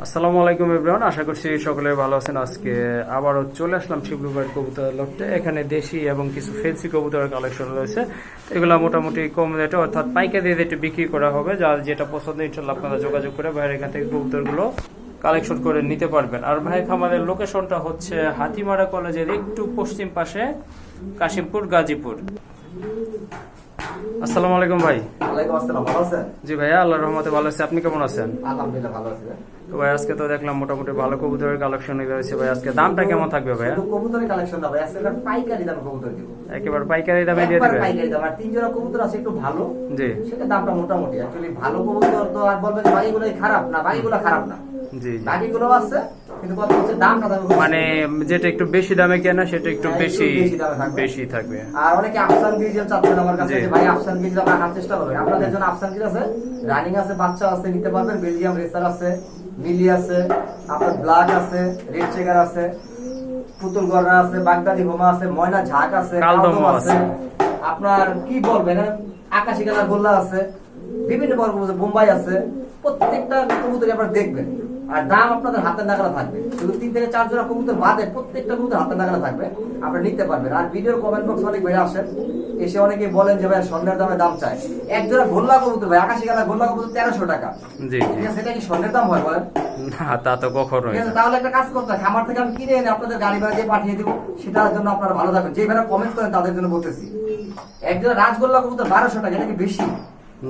আসসালামু আলাইকুম এভরিওয়ান, আশা করছি সকলে ভালো আছেন। আজকে আবারও চলে আসলাম শিবলু ভাইয়ের কবুতর লফটে। এখানে দেশি এবং কিছু ফেন্সি কবুতরের কালেকশন রয়েছে। এগুলো মোটামুটি কম রেটে অর্থাৎ পাইকারি রেটে বিক্রি করা হবে। যার যেটা পছন্দ ইনশাল্লাহ আপনারা যোগাযোগ করে ভাইয়ের এখান থেকে কবুতরগুলো কালেকশন করে নিতে পারবেন। আর ভাই খামারের লোকেশনটা হচ্ছে হাতিমারা কলেজের একটু পশ্চিম পাশে, কাশিমপুর, গাজীপুর। আসসালামু আলাইকুম ভাই। ওয়ালাইকুম আসসালাম, ভালো আছেন? জি ভাইয়া, আল্লাহর রহমতে ভালো আছি। আপনি কেমন আছেন? আলহামদুলিল্লাহ ভালো আছি। তো ভাই আজকে তো দেখলাম মোটামুটি ভালো কবুতরের কালেকশন রয়েছে ভাই। আজকে দামটা কেমন থাকবে ভাইয়া? শুধু কবুতরের কালেকশন না ভাই, আজকে পাইকারি দামে কবুতর দিব। একেবারে পাইকারি দামে দিয়ে একবার দিবেন? পাইকারি দাম। আর তিন জোড়া কবুতর আছে একটু ভালো, জি সেটা দামটা মোটামুটি। অ্যাকচুয়ালি ভালো কবুতর তো আর বলবেন যে বাকিগুলোই খারাপ না, বাকিগুলো খারাপ না, জি জি। বাকিগুলো আছে, কিন্তু কথা হচ্ছে দামটা দামে মানে যেটা একটু বেশি দামে কেনা সেটা একটু হ্যাঁ, বেশি একটু বেশি দামে থাকবে। বেশি থাকবে। আর অনেকে আফসান গিরিজেল চাচ্ছেন আমার কাছে জি। যে ভাই আফসান গিরিজেল আমরা আনার চেষ্টা করবেন। আপনাদের জন্য আফসান গিরিজ আছে, রানিং আছে, বাচ্চা আছে, নিতে পারবেন। বেলজিয়াম রেসার আছে, মিলি আছে, আপনার ব্ল্যাক আছে, রেড চেকার আছে, পুতুল গররা আছে, বাগদাদি হোমা আছে, ময়না ঝাঁক আছে, কালদম কালদম আছে, আছে। আপনার কি বলবেন এখানে আকাশি কালার গোল্লা আছে, বিভিন্ন বর্গ বোম্বাই আছে। প্রত্যেকটা কবুতরই আপনারা দেখবেন, আর দাম আপনাদের হাতের নাগালে থাকবে। শুধু 3 থেকে 4 জোড়া কবুতর বাদে প্রত্যেকটা কবুতর হাতের নাগালে থাকবে, আপনারা নিতে পারবেন। আর ভিডিওর কমেন্ট বক্স অনেক বেড়ে আসেন, এসে অনেকে বলেন যে ভাই স্বর্ণের দামে দাম চায়। এক জোড়া গোল্লা কবুতর ভাই, আকাশি কালার গোল্লা কবুতর 1300 টাকা। জি ঠিক জি। আছে, সেটা কি স্বর্ণের দাম হয় বলেন? না, তা তো কখনোই ঠিক আছে, না। তাহলে একটা কাজ করতে হয়, খামার থেকে আমি কিনে এনে আপনাদের গাড়ি ভাড়া দিয়ে পাঠিয়ে দিব, সেটার জন্য আপনারা ভালো থাকবেন। যে ভাইরা কমেন্ট করেন তাদের জন্য বলতেছি, এক জোড়া রাজগোল্লা কবুতর 1200 টাকা, এটা কি বেশি?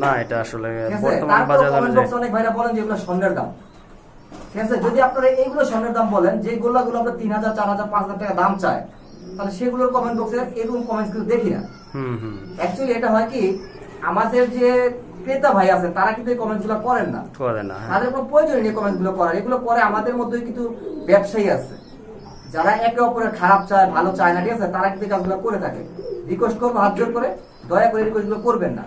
না, এটা আসলে ঠিক আছে, বর্তমান তারপর বাজার কমেন্ট অনুযায়ী বক্সে অনেক ভাইরা বলেন যে এগুলো স্বর্ণের দাম। ঠিক আছে, যদি আপনারা এইগুলো স্বর্ণের দাম বলেন, যে গোল্লাগুলো আমরা 3000, 4000, 5000 টাকা দাম চায়, তাহলে সেগুলোর কমেন্ট বক্সে এরকম কমেন্টস কিন্তু দেখি না। হুম হুম। অ্যাকচুয়ালি এটা হয় কি, আমাদের যে ক্রেতা ভাই আছেন তারা কিন্তু এই কমেন্টস গুলো করেন না, করে না। হ্যাঁ। তাদের কোনো প্রয়োজন নেই কমেন্টস গুলো করার। এগুলো করে আমাদের মধ্যেই কিন্তু ব্যবসায়ী আছে যারা একে অপরের খারাপ চায়, ভালো চায় না। ঠিক আছে, তারা কিন্তু এই কাজগুলো করে থাকে। রিকোয়েস্ট করবো হাত জোর করে, দয়া করে রিকোয়েস্ট গুলো করবেন না।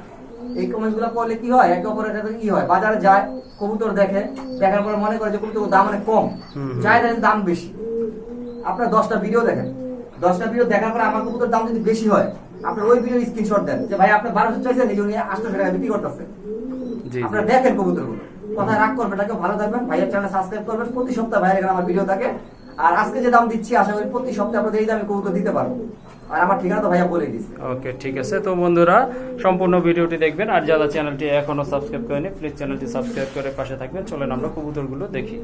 এই কমেন্টস গুলো করলে কি হয়, একে অপরের সাথে কি হয়, বাজারে যায় কবুতর দেখে, দেখার পরে মনে করে যে কবুতর দাম অনেক কম, চাহিদা দাম বেশি। আপনার 10টা ভিডিও দেখেন, 10টা ভিডিও দেখার পরে আমার কবুতর দাম যদি বেশি হয়, আপনার ওই ভিডিওর স্ক্রিনশট দেন যে ভাই আপনি 1200 চাইছেন, এই জন্য 800 টাকা বিক্রি করতেছে। জি আপনারা জি। দেখেন কবুতরগুলো, কথা রাগ করবেন না কেউ, ভালো থাকবেন। ভাইয়ের চ্যানেল সাবস্ক্রাইব করবেন, প্রতি সপ্তাহে ভাইয়ের এখানে আমার ভিডিও থাকে। আর আজকে যে দাম দিচ্ছি, আশা করি প্রতি সপ্তাহে আপনাদের এই দামে কবুতর দিতে পারবো। আর আমার ঠিকানা তো ভাইয়া বলে দিচ্ছে। ওকে, ঠিক আছে। তো বন্ধুরা সম্পূর্ণ ভিডিওটি দেখবেন, আর যারা চ্যানেলটি এখনো সাবস্ক্রাইব করেনি প্লিজ চ্যানেলটি সাবস্ক্রাইব করে পাশে থাকবেন। চলেন আমরা কবুতরগুলো দেখি।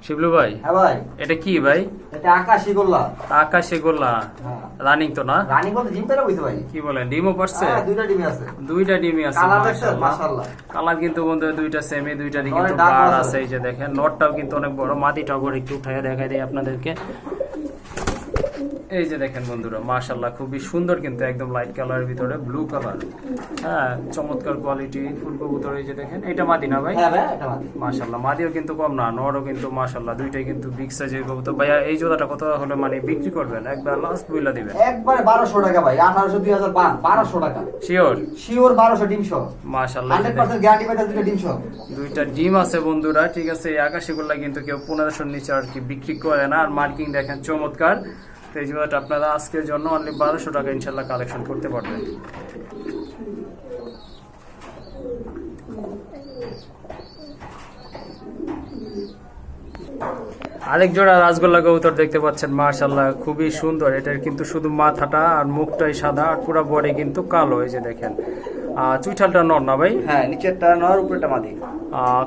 শিবলু ভাই, হ্যাঁ ভাই, এটা কি ভাই? এটা আকাশি গোল্লা। আকাশে গোল্লা হ্যাঁ, রানিং তো না? রানী বলতে ডিম পেরা বুঝতে ভাই। কি বলেন, ডিমও পারছে? হ্যাঁ, দুইটা ডিমই আছে। দুইটা ডিমই আছে। কালার দেখছেন? মাশাআল্লাহ। কালার কিন্তু বন্ধু দুইটা সেমই, দুইটারই কিন্তু নরের দাগ বার আছে। আছে। এই যে দেখেন, নটটাও কিন্তু অনেক বড়। মাটিটা করে একটু উঠাইয়া দেখাই দেয় আপনাদেরকে। এই যে দেখেন বন্ধুরা, মাশাআল্লাহ খুবই সুন্দর, কিন্তু একদম লাইট কালারের ভিতরে ব্লু কালার। হ্যাঁ, চমৎকার কোয়ালিটি ফুল কবুতর। এই যে দেখেন, এটা মাদি না ভাই? হ্যাঁ ভাই, এটা মাদি। মাশাআল্লাহ, মাদিও কিন্তু কম না, নরও কিন্তু মাশাআল্লাহ দুইটাই কিন্তু বিগ সাইজের কবুতর। ভাইয়া এই জোড়াটা কত হলে মানে বিক্রি করবেন? একবার লাস্ট বইলা দিবেন। একবারে 1200 টাকা ভাই, 1800, 2000, 1200 টাকা শিওর? শিওর 1200 ডিম সহ। মাশাআল্লাহ, 100% গ্যারান্টি পাইতে দুটো ডিম সহ। দুইটা ডিম আছে বন্ধুরা। ঠিক আছে, এই আকাশিগুলা কিন্তু কেউ 1500 নিচে আর কি বিক্রি করে না। আর মার্কিং দেখেন চমৎকার। তো এই জোড়াটা আপনারা আজকের জন্য অনলি 1200 টাকা ইনশাল্লাহ কালেকশন করতে পারবেন। আরেক জোড়া রাজগোল্লা কবুতর দেখতে পাচ্ছেন, মাশাআল্লাহ খুবই সুন্দর। এটার কিন্তু শুধু মাথাটা আর মুখটাই সাদা, আর পুরো বডি কিন্তু কালো। এই যে দেখেন, চুইঠালটা নর না ভাই? হ্যাঁ, নিচেরটা নর, উপরেরটা মাদি।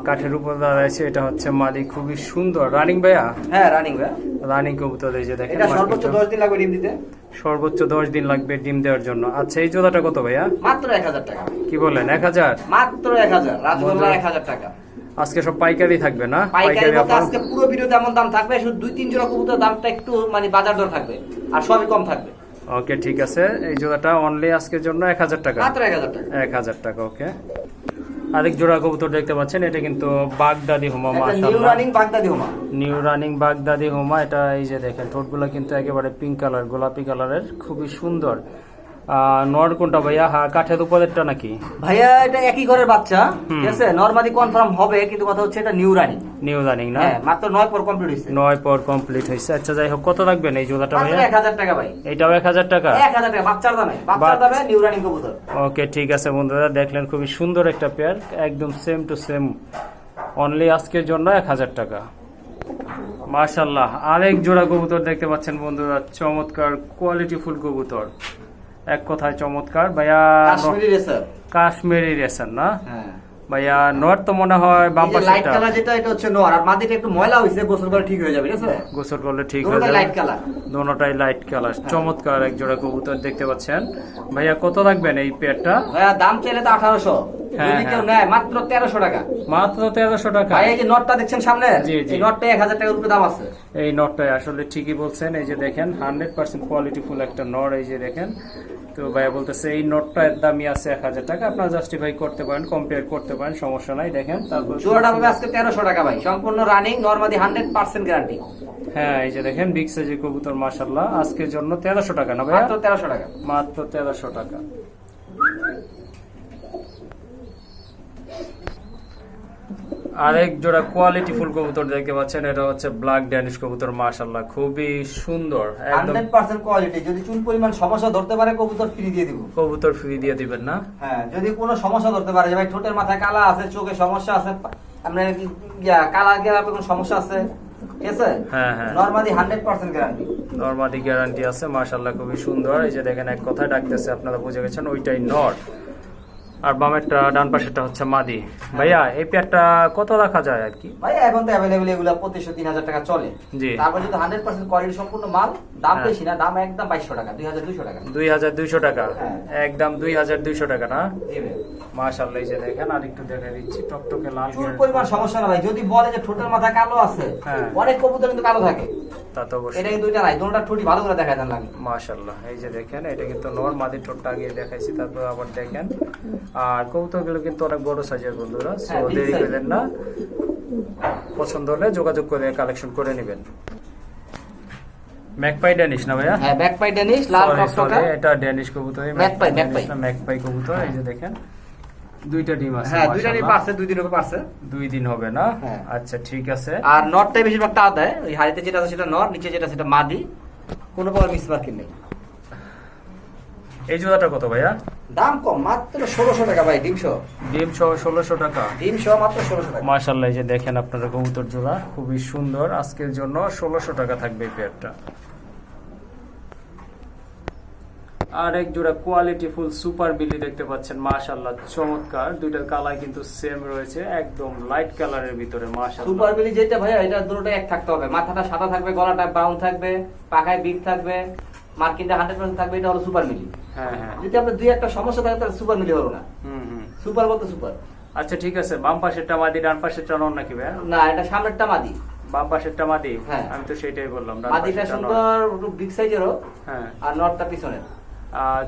কাঠের উপর দাঁড়াইছে, এটা হচ্ছে মাদি। খুবই সুন্দর রানিং ভাইয়া? হ্যাঁ, রানিং ভাই। রানিং কবুতর। এই যে দেখেন, এটা সর্বোচ্চ 10 দিন লাগবে ডিম দিতে। সর্বোচ্চ 10 দিন লাগবে ডিম দেওয়ার জন্য। আচ্ছা, এই জোড়াটা কত ভাইয়া? মাত্র 1000 টাকা। কি বলেন, 1000? মাত্র 1000, রাজগোল্লা 1000 টাকা। আজকে সব পাইকারি থাকবে না? পাইকারি বলতে offer? আজকে পুরো ভিডিওতে এমন দাম থাকবে, শুধু 2-3 জোড়া কবুতর দামটা একটু মানে বাজার দর থাকবে, আর সবই কম থাকবে। ওকে, ঠিক আছে। এই জোড়াটা অনলি আজকের জন্য 1000 টাকা। মাত্র 1000 টাকা। 1000 টাকা। ওকে, আরেক জোড়া কবুতর দেখতে পাচ্ছেন, এটা কিন্তু বাগদাদি হোমা। এটা নিউ মাশাআল্লাহ, রানিং বাগদাদি হোমা। নিউ রানিং বাগদাদি হোমা। এটা এই যে দেখেন, ঠোঁটগুলো কিন্তু একেবারে পিঙ্ক কালার, গোলাপি কালারের, খুবই সুন্দর। নর কোনটা ভাইয়া? হ্যাঁ, কাঠের উপরেরটা নাকি? ভাইয়া এটা একই ঘরের বাচ্চা, ঠিক আছে, নরমালি কনফার্ম হবে, কিন্তু কথা হচ্ছে এটা নিউ রানিং। নিউ রানিং না? হ্যাঁ, মাত্র 9 পর কমপ্লিট হইছে। 9 পর কমপ্লিট হয়েছে। আচ্ছা যাই হোক, কত রাখবেন এই জোড়াটা মাত্র ভাইয়া? 1000 টাকা ভাই। এটাও 1000 টাকা? 1000 টাকা বাচ্চার দামে নিউ রানিং কবুতর। ওকে ঠিক আছে বন্ধুরা, দেখলেন খুবই সুন্দর একটা পেয়ার, একদম সেম টু সেম, অনলি আজকের জন্য 1000 টাকা। মাশাআল্লাহ, আরেক জোড়া কবুতর দেখতে পাচ্ছেন বন্ধুরা, চমৎকার কোয়ালিটি ফুল কবুতর, এক কথায় চমৎকার ভাইয়া। কাশ্মীরি রেসার। কাশ্মীরি রেসার না হ্যাঁ ভাইয়া? নর তো মনে হয় বাম এই যে লাইট পাশেরটা। কালার যেটা, এটা হচ্ছে নর, আর মাটিটা একটু ময়লা হইছে, গোসল করে ঠিক হয়ে যাবে, ঠিক আছে? গোসল করলে ঠিক হয়ে দুটোটাই যাবে। Light colour. দোনোটাই লাইট কালার, চমৎকার এক জোড়া কবুতর দেখতে পাচ্ছেন ভাইয়া। কত রাখবেন এই পেয়ারটা? ভাইয়া দাম চাইলে তো 1800, হ্যাঁ, যদি কেউ হ্যাঁ। নেয় মাত্র 1300 টাকা। মাত্র 1300 টাকা? ভাই এই যে নটটা দেখছেন সামনে, জি, জি। এই নটটা 1000 টাকার উপরে দাম আছে। এই নটটাই আসলে ঠিকই বলছেন, এই যে দেখেন 100% কোয়ালিটি ফুল একটা নট, এই যে দেখেন। তো ভাইয়া বলতেছে এই নটটার দামই আছে 1000 টাকা, আপনারা জাস্টিফাই করতে পারেন, কম্পেয়ার করতে পারেন, সমস্যা নাই। দেখেন তারপর জোড়াটা পাবে আজকে 1300 টাকা ভাই, সম্পূর্ণ রানিং, নরমালি 100% গ্যারান্টি। হ্যাঁ, এই যে দেখেন বিগ সাইজের কবুতর, মাশাআল্লাহ, আজকের জন্য 1300 টাকা না ভাইয়া? মাত্র 1300 টাকা। মাত্র 1300 টাকা। আরেক জোড়া কোয়ালিটি ফুল কবুতর দেখতে পাচ্ছেন, এটা হচ্ছে ব্ল্যাক ড্যানিশ কবুতর, মাশাআল্লাহ খুবই সুন্দর, একদম 100% কোয়ালিটি। যদি চুল পরিমাণ সমস্যা ধরতে পারে কবুতর ফ্রি দিয়ে দিব। কবুতর ফ্রি দিয়ে দিবেন না? হ্যাঁ, যদি কোনো সমস্যা ধরতে পারে যে ভাই ঠোঁটের মাথায় কালা আছে, চোখে সমস্যা আছে, আপনার কালা গেলে কোনো সমস্যা আছে, ঠিক আছে, হ্যাঁ, হ্যাঁ। Normally 100% guarantee. নরমালি গ্যারান্টি আছে, মাশাআল্লাহ খুবই সুন্দর। এই যে দেখেন এক কথায় ডাকতেছে, আপনারা বুঝে গেছেন, ওইটাই নর, আর বামেরটা ডান পাশেরটা হচ্ছে মাদি। ভাইয়া এই পেয়ারটা কত রাখা যায় আর কি? ভাই এখন তো অ্যাভেলেবল এগুলা 2500-3000 টাকা চলে। জি। তারপর যদি 100% কোয়ালিটি সম্পূর্ণ মাল, দাম হ্যাঁ। বেশি না, দাম একদম 2200 টাকা, 2200 টাকা। 2200 টাকা? হ্যাঁ। একদম 2200 টাকা না? জি ভাই। মাশাআল্লাহ, এই যে দেখেন আরেকটু দেখে দিচ্ছি, টকটকে লাল চুল গের- পরিমাণ সমস্যা না ভাই, যদি বলে যে ঠোঁটের মাথায় কালো আছে, হ্যাঁ। অনেক কবুতর কিন্তু কালো থাকে, তা তো অবশ্যই। এটা কিন্তু দুইটা নাই, দুটোটা ঠোঁটি ভালো করে দেখা যান লাগে। মাশাআল্লাহ, এই যে দেখেন এটা কিন্তু নর, মাদির ঠোঁটটা আগে দেখাইছি, তারপর আবার দেখেন। আর কবুতরগুলো কিন্তু অনেক বড় সাইজের বন্ধুরা, সো হ্যাঁ, big দেরি size। করেন না, পছন্দ হলে যোগাযোগ করে কালেকশন করে নেবেন। ম্যাকপাই ড্যানিশ না ভাইয়া? হ্যাঁ, ব্যাক পাই ড্যানিশ, লাল Sorry, টকটকা। sorry, এটা ড্যানিশ কবুতর, ম্যাকপাই, ম্যাকপাই কবুতর। এই যে দেখেন দুইটা ডিম আছে, হ্যাঁ, দুইটা নিয়ে মাশাআল্লাহ। পারছে, 2 দিন হবে পারছে। 2 দিন হবে না? হ্যাঁ। আচ্ছা ঠিক আছে। আর নটটাই বেশিরভাগ টাও দেয়, ওই হাড়িতে যেটা আছে সেটা নট, নিচে যেটা সেটা মাদি, কোনো প্রকার মিস মার্কিং নেই। এই জোড়াটা কত ভাইয়া? দাম কম, মাত্র 1600 টাকা ভাই, ডিম সহ। ডিম সহ 1600 টাকা? ডিম সহ মাত্র 1600 টাকা। মাশাআল্লাহ, এই যে দেখেন আপনারা কবুতর জোড়া খুবই সুন্দর, আজকের জন্য 1600 টাকা থাকবে এই পেয়ারটা। আর এক জোড়া কোয়ালিটি ফুল সুপার বিলি দেখতে পাচ্ছেন, মাশাআল্লাহ চমৎকার, দুইটার কালার কিন্তু সেম রয়েছে, একদম লাইট কালারের ভিতরে, মাশাআল্লাহ। সুপার বিলি যেটা ভাইয়া, এটা দুটোটা এক থাকতে হবে, মাথাটা সাদা থাকবে, গলাটা ব্রাউন থাকবে, পাখায় বিট থাকবে, মার্কিনটা 100% থাকবে, এটা হলো সুপার মিলি। হ্যাঁ, হ্যাঁ। যদি আপনার দুই একটা সমস্যা থাকে তাহলে সুপার মিলি হলো না। হুম। সুপার বলতে সুপার আচ্ছা ঠিক আছে, বাম পাশেরটা মাদি, ডান পাশেরটা নর নাকি ভাইয়া? না, এটা সামনেরটা মাদি। বাম পাশেরটা মাদি? হ্যাঁ। আমি তো সেটাই বললাম, ডান মাদিটা পাশেরটা নর। সুন্দর, বিগ সাইজেরও, হ্যাঁ। আর নটটা পিছনের।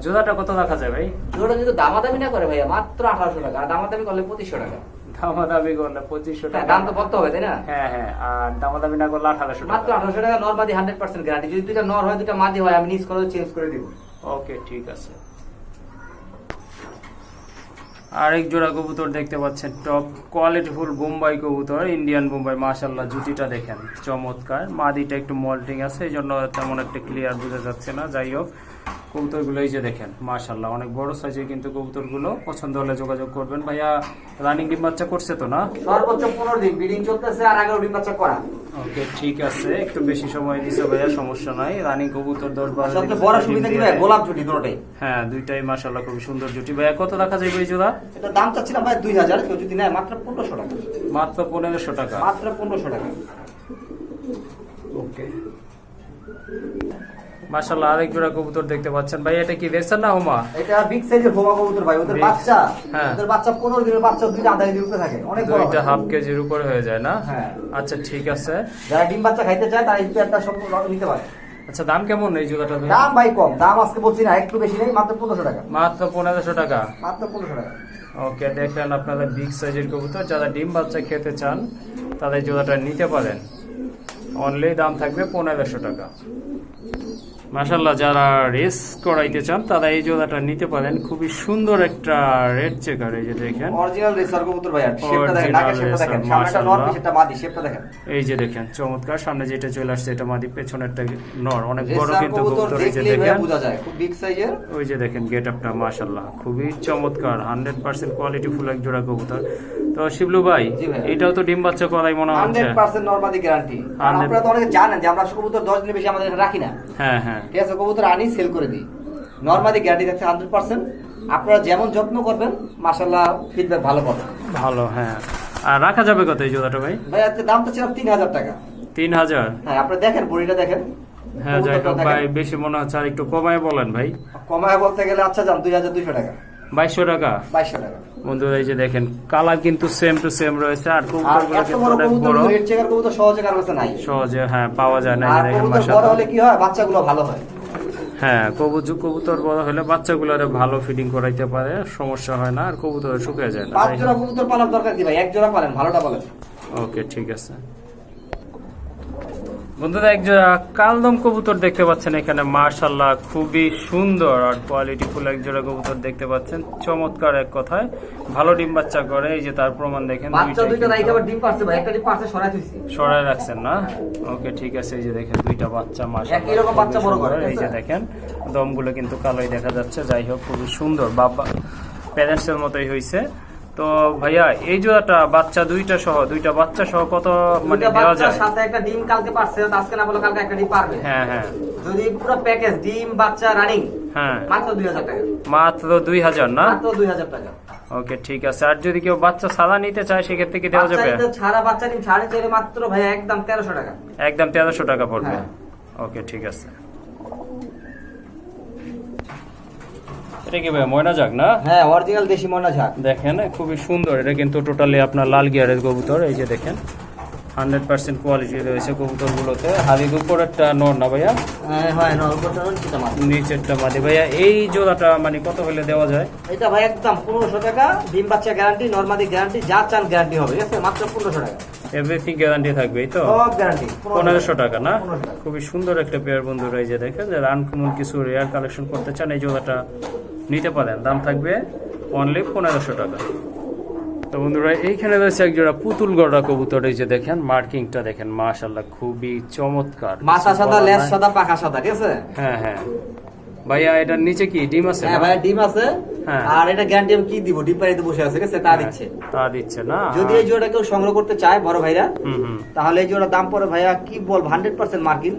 জোড়াটা কত রাখা যায় ভাই? জোড়া যদি দামাদামি না করে ভাইয়া, মাত্র 1800 টাকা, আর দামাদামি করলে 2500 টাকা। দামাদামি করলে 2500 হ্যাঁ, টাকা? দাম তো করতে হবে তাই না? হ্যাঁ, হ্যাঁ। আর দামাদামি না করলে 1800 মাত্র টাকা? 1800 টাকা, নর মাদি 100% গ্যারান্টি। যদি দুইটা নর হয়, দুইটা মাদি হয়, আমি নিজ করে চেঞ্জ করে দিব। ওকে ঠিক আছে। আরেক জোড়া কবুতর দেখতে পাচ্ছেন, টপ কোয়ালিটি ফুল বোম্বাই কবুতর, ইন্ডিয়ান বোম্বাই, মাশাআল্লাহ জুটিটা দেখেন চমৎকার, মাদিটা একটু মল্টিং আছে, এই জন্য তেমন একটা ক্লিয়ার বোঝা যাচ্ছে না। যাই হোক, কবুতরগুলো এই যে দেখেন, মাশাআল্লাহ অনেক বড় সাইজের কিন্তু কবুতরগুলো, পছন্দ হলে যোগাযোগ করবেন। ভাইয়া রানিং ডিম বাচ্চা করছে তো না? সর্বোচ্চ 15 দিন ব্রিডিং চলতেছে, আর 11 ডিম বাচ্চা করা। ওকে ঠিক আছে, একটু বেশি সময় দিছে ভাইয়া, সমস্যা নাই। রানিং কবুতর 10-12 সবচেয়ে বড় সুবিধা কি ভাই, গোলাপ জুটি দুটোটাই। হ্যাঁ, দুইটাই মাশাআল্লাহ খুব সুন্দর জুটি। ভাইয়া কত রাখা যাবে এই জোড়া? এটা দাম চাচ্ছিলাম ভাই 2000, কেউ যদি নেয় মাত্র 1500 টাকা। মাত্র 1500 টাকা? মাত্র 1500 টাকা। ওকে মাশাআল্লাহ, আরেক জোড়া কবুতর দেখতে পাচ্ছেন ভাই, এটা কি রেসার না হোমা? এটা বিগ সাইজের হোমা কবুতর ভাই, ওদের Big- বাচ্চা, হ্যাঁ। ওদের বাচ্চা 15 দিনের বাচ্চা, দুইটা আধা কেজির উপরে থাকে, অনেক বড় দুইটা হয়। হাফ কেজির উপরে হয়ে যায় না? হ্যাঁ। আচ্ছা ঠিক আছে। যারা ডিম বাচ্চা খাইতে চায় তারা এই পেয়ারটা সম্পূর্ণ নিতে পারে। আচ্ছা দাম কেমন এই জোড়াটা ভাই? দাম ভাই কম, দাম আজকে বলছি না, একটু বেশি নেই, মাত্র 1500 টাকা। মাত্র 1500 টাকা? মাত্র 1500 টাকা। ওকে, দেখলেন আপনারা বিগ সাইজের কবুতর, যারা ডিম বাচ্চা খেতে চান তাদের জোড়াটা নিতে পারেন, অনলি দাম থাকবে 1500 টাকা। মাশাআল্লাহ, যারা রেস করাইতে চান তারা এই জোড়াটা নিতে পারেন। খুবই সুন্দর একটা রেড চেকার, এই যে দেখেন অরিজিনাল রেসার কবুতর ভাইয়া, শেপটা দেখেন, নাকের শেপটা দেখেন, সামনে একটা নর পিছনেরটা মাদি, শেপটা দেখেন। এই যে দেখেন চমৎকার, সামনে যেটা চলে আসছে এটা মাদি, পেছনেরটা নর, অনেক বড় রেসার কিন্তু কবুতর কবুতর। এই যে দেখলেই ভাইয়া দেখেন বোঝা যায় খুব বিগ সাইজের। ওই যে দেখেন গেটআপটা মাশাআল্লাহ খুবই চমৎকার, 100% কোয়ালিটি ফুল এক জোড়া কবুতর। তো শিবলু ভাই, জি ভাই। এটাও তো ডিম বাচ্চা করাই মনে হচ্ছে। 100% নরমাদি গ্যারান্টি। আপনারা তো অনেকে জানেন যে আমরা কবুতর 10 দিনের বেশি আমাদের এখানে রাখি না। হ্যাঁ হ্যাঁ, ঠিক আছে, কবুতর আনি সেল করে দিই। নরমাদি গ্যারান্টি থাকছে 100%। আপনারা যেমন যত্ন করবেন মাশাআল্লাহ ফিডব্যাক ভালো পাবেন। ভালো, হ্যাঁ। আর রাখা যাবে কত এই জোড়াটা ভাই? ভাই আজকে দামটা ছিল 3000 টাকা। 3000? হ্যাঁ, আপনি দেখেন বড়িটা দেখেন। হ্যাঁ যাই হোক কবুতরটা ভাই, দেখেন। বেশি মনে হচ্ছে, আর একটু কমায় বলেন ভাই। কমায় বলতে গেলে আচ্ছা যান 2200 টাকা। 2200 টাকা? 2200 টাকা। বন্ধুরা এই যে দেখেন কালার কিন্তু সেম টু সেম রয়েছে, আর আর কবুতরগুলো এত কিন্তু বড় অনেক কবুতর বড়, রেড চেকার কবুতর সহজে কারো কাছে নাই। সহজে হ্যাঁ পাওয়া যায় না। এই আর যে দেখেন কবুতর বড় মাশাআল্লাহ। হলে কি হয়, বাচ্চাগুলো ভালো হয়। হ্যাঁ, কবুতর বড় হলে বাচ্চাগুলোরে ভালো ফিডিং করাইতে পারে, সমস্যা হয় না, আর কবুতর শুকিয়ে যায় না। 5 জোড়া কবুতর পালার দরকার কি ভাই, এক জোড়া পালেন, ভালোটা পালেন। ওকে ঠিক আছে বন্ধুরা, এক জোড়া কালদম কবুতর দেখতে পাচ্ছেন এখানে, মাশাআল্লাহ খুবই সুন্দর আর কোয়ালিটি ফুল এক জোড়া কবুতর দেখতে পাচ্ছেন। চমৎকার, এক কথায় ভালো ডিম বাচ্চা করে। এই যে তার প্রমাণ দেখেন, বাচ্চা দুইটা নাই, কিন্তু আবার ডিম পারছে ভাই, একটা ডিম পারছে সরাই দিছি। সরাই রাখছেন না? ওকে ঠিক আছে। এই যে দেখেন দুইটা বাচ্চা মাশাআল্লাহ একই রকম বাচ্চা বড় করে, এই যে দেখেন দমগুলো কিন্তু কালোই দেখা যাচ্ছে। যাই হোক খুবই সুন্দর, বাবা প্যারেন্টসের মতোই হইছে। তো ভাইয়া এই জোড়াটা বাচ্চা দুইটা বাচ্চা সহ কত মানে দুইটা দেওয়া বাচ্চার যায়? সাথে একটা ডিম কালকে পারছে, আজকে না বলে কালকে একটা ডিম পারবে। হ্যাঁ হ্যাঁ যদি পুরো প্যাকেজ ডিম বাচ্চা রানিং হ্যাঁ, মাত্র 2000 টাকা। মাত্র 2000 না? মাত্র 2000 টাকা। ওকে ঠিক আছে। আর যদি কেউ বাচ্চা সাদা নিতে চায় সেক্ষেত্রে কি দেওয়া যাবে? বাচ্চা নিতে ছাড়া বাচ্চা ডিম ছাড়ে চাইলে মাত্র ভাই একদম 1300 টাকা। একদম 1300 টাকা পড়বে। হ্যাঁ। ওকে ঠিক আছে। এটা কি ভাই ময়না যাক না? হ্যাঁ, অরিজিনাল দেশি ময়না ঝাক। দেখেন খুবই সুন্দর, এটা কিন্তু টোটালি আপনার লাল গিয়ারের কবুতর। এই যে দেখেন 100% কোয়ালিটি রয়েছে কবুতরগুলোতে। হাড়ির উপরেরটা নর না ভাইয়া? হ্যাঁ হয় না, উপরটা নিচেটা মাত্র। নিচেরটা মাদি। ভাইয়া এই জোড়াটা মানে কত হলে দেওয়া যায়? এটা ভাই একদম 1500 টাকা, ডিম বাচ্চা গ্যারান্টি, নরমালি গ্যারান্টি, যা চান গ্যারান্টি হবে। ঠিক আছে, মাত্র 1500 টাকা। এভরিথিং গ্যারান্টি থাকবে এই তো? সব গ্যারান্টি। 1500 টাকা না? 1500 টাকা। খুবই সুন্দর একটা পেয়ার বন্ধুরা। এই যে দেখেন যারা আনকমন কিছু রেয়ার কালেকশন করতে চান এই জোড়াটা নিতে পারেন। দাম থাকবে অনলি 1500 টাকা। তো বন্ধুরা এইখানে রয়েছে এক জোড়া পুতুল গড়া কবুতর। এই যে দেখেন মার্কিংটা দেখেন মাশাআল্লাহ খুবই চমৎকার। মাথা সাদা, লেজ সাদা, পাখা সাদা। ঠিক আছে। হ্যাঁ হ্যাঁ ভাইয়া এটার নিচে কি ডিম আছে? হ্যাঁ ভাই ডিম আছে। হ্যাঁ। আর এটা গ্যারান্টি আমি কি দিব, ডিম পাড়িতে বসে আছে। ঠিক আছে, তা দিচ্ছে। তা দিচ্ছে না? যদি এই জোড়া কেউ সংগ্রহ করতে চায় বড় ভাইরা, হুম তাহলে এই জোড়া দাম পড়ে ভাইয়া কি বল 100% মার্কিন।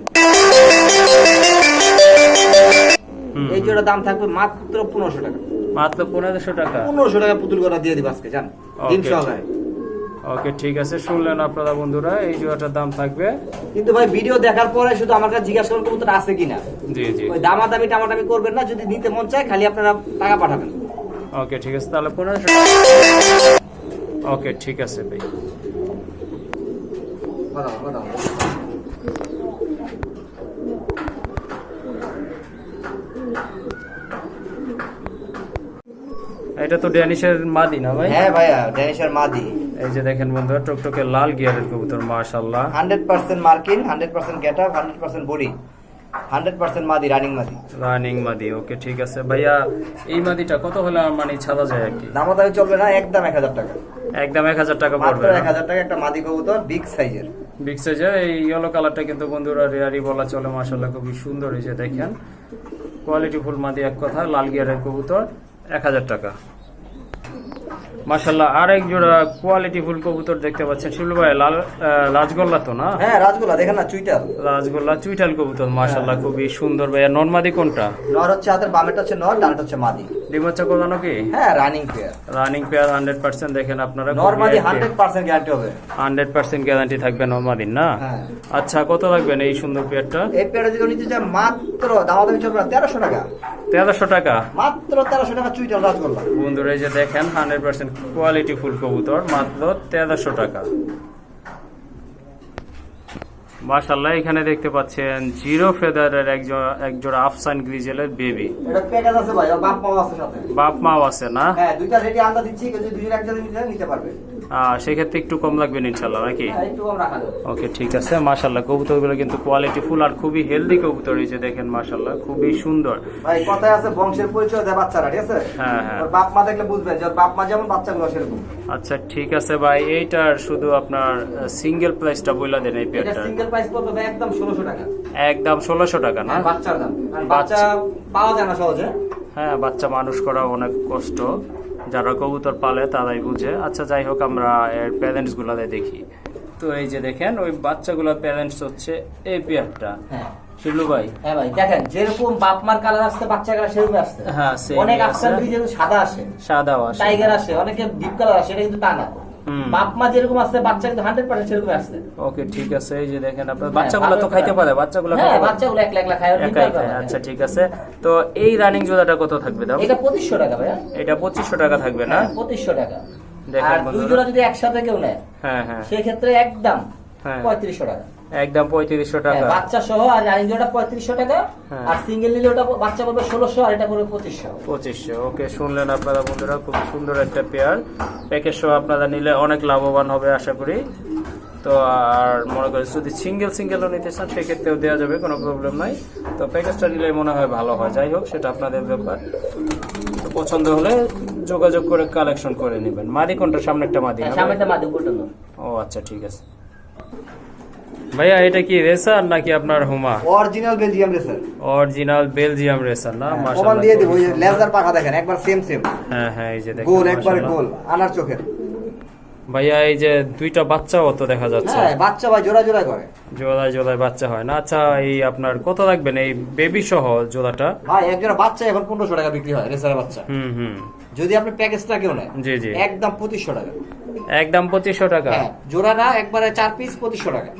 এই জোড়া দাম থাকবে মাত্র 1500 টাকা। মাত্র 1500 টাকা? 1500 টাকা পুতুল গড়া দিয়ে দিব আজকে, জান ডিম Okay, সহকারে। ওকে ঠিক আছে, শুনলেন আপনারা বন্ধুরা, এই জোড়াটার দাম থাকবে। কিন্তু ভাই ভিডিও দেখার পরে শুধু আমার কাছে জিজ্ঞাসা করুন কবুতর আছে কিনা। জি জি ওই দামাদামি টামাটামি করবেন না, যদি নিতে মন চায় খালি আপনারা টাকা পাঠাবেন। ওকে ঠিক আছে, তাহলে 1500। ওকে ঠিক আছে ভাই। বাদাম বাদাম। এটা তো ড্যানিশের মাদি না ভাই? হ্যাঁ ভাইয়া, ড্যানিশের মাদি। এই যে দেখেন বন্ধুরা টকটকে লাল গিয়ারের কবুতর মাশাআল্লাহ। 100% মার্কিন, 100% গেটআপ, 100% বডি, 100% মাদি, রানিং মাদি। রানিং মাদি। ওকে ঠিক আছে ভাইয়া, এই মাদিটা কত হলে মানে ছাড়া যায় আর কি? দামাদামি চলবে না, একদম 1000 টাকা। একদম 1000 টাকা মাত্র পড়বে? 1000 টাকা একটা মাদি কবুতর, বিগ সাইজের। বিগ সাইজের এই ইয়েলো কালারটা কিন্তু বন্ধুরা রেয়ারি বলা চলে মাশাআল্লাহ খুবই সুন্দর। এই যে দেখেন কোয়ালিটি ফুল মাদি এক কথা, লাল গিয়ারের কবুতর 1000 টাকা মাশাআল্লাহ। আর এক জোড়া কোয়ালিটি ফুল কবুতর দেখতে পাচ্ছেন শিবলু ভাই, লাল রাজগোল্লা তো না? হ্যাঁ রাজগোল্লা, দেখেন না চুইটাল। রাজগোল্লা চুইটাল কবুতর মাশাআল্লাহ খুবই সুন্দর ভাইয়া। নর মাদি কোনটা? নর হচ্ছে হাতের বামেটা হচ্ছে নর, ডানটা হচ্ছে মাদি। ডিম বাচ্চা করানো কি? হ্যাঁ রানিং পেয়ার। রানিং পেয়ার 100% দেখেন আপনারা। নর মাদি 100% গ্যারান্টি হবে। 100% গ্যারান্টি থাকবে নর মাদির না? হ্যাঁ। আচ্ছা কত লাগবেন এই সুন্দর পেয়ারটা? এই পেয়ারটা যদি নিতে চায় মাত্র দামাদামি চলবে না, 1300 টাকা। 1300 টাকা মাত্র 1300 টাকা চুইটাল রাজগোল্লা। বন্ধুরা এই যে দেখেন 100% কোয়ালিটি ফুল কবুতর মাত্র 1300 টাকা মাশাআল্লাহ। এখানে দেখতে পাচ্ছেন জিরো ফেদারের এক জোড়া আফসান গ্রিজেলের বেবি। এটা প্যাকেজ আছে ভাই, আর বাপ মাও আছে সাথে। বাপ মাও আছে না? হ্যাঁ দুইটা রেডি আলাদা দিচ্ছি, কেউ যদি দুইটা একসাথে নিতে পারবে। সেক্ষেত্রে একটু কম লাগবে ইনশাল্লাহ নাকি? হ্যাঁ, একটু কম রাখা যাবে। ওকে, ঠিক আছে। মাশাআল্লাহ কবুতরগুলো কিন্তু কোয়ালিটি ফুল আর খুবই হেলদি কবুতর, এই যে দেখেন মাশাআল্লাহ খুবই সুন্দর। ভাই কথায় আছে বংশের পরিচয় দেয় বাচ্চারা, ঠিক আছে? হ্যাঁ হ্যাঁ। ওর বাপ মা দেখলে বুঝবেন যে ওর বাপ মা যেমন বাচ্চাগুলো সেরকম। আচ্ছা ঠিক আছে ভাই, এইটার শুধু আপনার সিঙ্গেল প্রাইসটা বইলা দেন এই এটা পেয়ারটা। সিঙ্গেল প্রাইস পড়বে ভাই একদম 1600 টাকা। একদম 1600 টাকা না? হ্যাঁ, বাচ্চার দাম। কারণ বাচ্চা পাওয়া যায় না সহজে। হ্যাঁ, বাচ্চা মানুষ করা অনেক কষ্ট, যারা কবুতর পালে তারাই বুঝে। আচ্ছা যাই হোক, আমরা এর প্যারেন্টস গুলাতে দেখি। তো এই যে দেখেন ওই বাচ্চাগুলোর প্যারেন্টস হচ্ছে এই পেয়ারটা। হ্যাঁ শিবলু ভাই, হ্যাঁ ভাই দেখেন যেরকম বাপ মার কালার আসছে বাচ্চা কালার সেরকম আসছে। হ্যাঁ, same অনেক আছে। আফসান যেরকম সাদা আসে, সাদাও আছে, টাইগার আসে, অনেকে ডিপ কালার আসে, এটা কিন্তু তা না। হুম। বাপ মা যেরকম আসছে বাচ্চা কিন্তু 100% সেরকম আসছে। ওকে ঠিক আছে। এই যে দেখেন আপনার বাচ্চাগুলো তো খাইতে পারে, বাচ্চাগুলো হ্যাঁ, খাইতে পারে? বাচ্চাগুলো একলা একলা খায়, ওর ডিম একাই কালার খায়। হয়। আচ্ছা ঠিক আছে। তো এই রানিং জোড়াটা কত থাকবে দাম? এটা 2500 টাকা ভাই। এটা 2500 টাকা থাকবে না? হ্যাঁ, 2500 টাকা। দেখেন আর বন্ধুরা। দুই জোড়া যদি একসাথে কেউ নেয় হ্যাঁ হ্যাঁ, সেই ক্ষেত্রে একদম হ্যাঁ। 3500 টাকা। একদম 3500 টাকা। হ্যাঁ, বাচ্চা সহ আর রানিং জোড়া 3500 টাকা। হ্যাঁ। আর সিঙ্গেল নিলে ওটা বাচ্চা পড়বে 1600 আর এটা পড়বে 2500। 2500। ওকে, শুনলেন আপনারা বন্ধুরা, খুব সুন্দর একটা পেয়ার। প্যাকেজ সহ আপনারা নিলে অনেক লাভবান হবে আশা করি। তো আর মনে করেন যদি সিঙ্গেলও নিতে চান সেক্ষেত্রেও দেওয়া যাবে, কোনো প্রবলেম নাই। তো প্যাকেজটা নিলে মনে হয় ভালো হয়। যাই হোক, সেটা আপনাদের ব্যাপার। তো পছন্দ হলে যোগাযোগ করে কালেকশন করে নেবেন। মাদি কোনটা? সামনে একটা মাদি না ভাই? সামনেটা মাদি পর্যন্ত। ও আচ্ছা ঠিক আছে। ভাইয়া এটা কি রেসার নাকি আপনার হুমা? Original Belgium racer. Original Belgium racer না? প্রমাণ মাশাআল্লাহ। দিয়ে দেব, ওই লেজার পাখা দেখেন একবার সেম। হ্যাঁ হ্যাঁ, এই যে দেখেন গোল একবারে মাশাআল্লাহ। গোল আনার চোখের। ভাইয়া এই যে দুইটা বাচ্চাও তো দেখা যাচ্ছে। হ্যাঁ, বাচ্চা ভাই জোড়া জোড়া করে। জোড়ায় বাচ্চা হয় না? আচ্ছা, এই আপনার কত রাখবেন এই বেবি সহ জোড়াটা? ভাই এক জোড়া বাচ্চা এখন 1500 টাকা বিক্রি হয় রেসার বাচ্চা। হুম। যদি আপনি প্যাকেজটা কেউ নেয় জি জি, একদম 2500 টাকা। একদম 2500 টাকা। হ্যাঁ, জোড়াটা একবারে 4 পিস 2500 টাকা।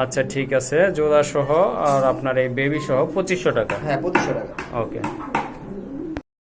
আচ্ছা ঠিক আছে, জোড়া সহ আর আপনার এই বেবি সহ 2500 টাকা। হ্যাঁ, 2500 টাকা। ওকে।